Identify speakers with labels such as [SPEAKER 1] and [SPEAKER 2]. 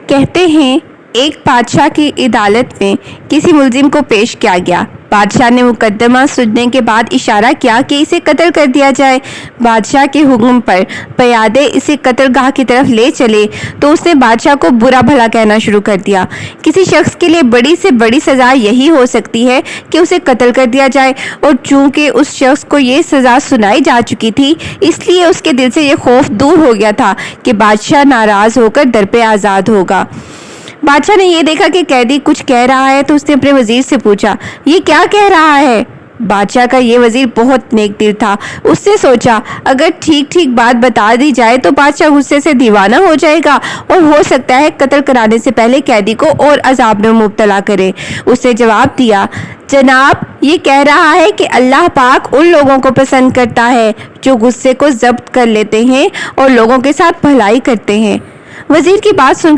[SPEAKER 1] کہتے ہیں ایک بادشاہ کی عدالت میں کسی ملزم کو پیش کیا گیا۔ بادشاہ نے مقدمہ سننے کے بعد اشارہ کیا کہ اسے قتل کر دیا جائے۔ بادشاہ کے حکم پر پیادے اسے قتل گاہ کی طرف لے چلے تو اس نے بادشاہ کو برا بھلا کہنا شروع کر دیا۔ کسی شخص کے لیے بڑی سے بڑی سزا یہی ہو سکتی ہے کہ اسے قتل کر دیا جائے، اور چونکہ اس شخص کو یہ سزا سنائی جا چکی تھی، اس لیے اس کے دل سے یہ خوف دور ہو گیا تھا کہ بادشاہ ناراض ہو کر در پہ آزاد ہوگا۔ بادشاہ نے یہ دیکھا کہ قیدی کچھ کہہ رہا ہے تو اس نے اپنے وزیر سے پوچھا، یہ کیا کہہ رہا ہے؟ بادشاہ کا یہ وزیر بہت نیک دل تھا۔ اس نے سوچا اگر ٹھیک ٹھیک بات بتا دی جائے تو بادشاہ غصے سے دیوانہ ہو جائے گا اور ہو سکتا ہے قتل کرانے سے پہلے قیدی کو اور عذاب میں مبتلا کرے۔ اس نے جواب دیا، جناب یہ کہہ رہا ہے کہ اللہ پاک ان لوگوں کو پسند کرتا ہے جو غصے کو ضبط کر لیتے ہیں اور لوگوں کے ساتھ بھلائی کرتے ہیں۔ وزیر کی بات سن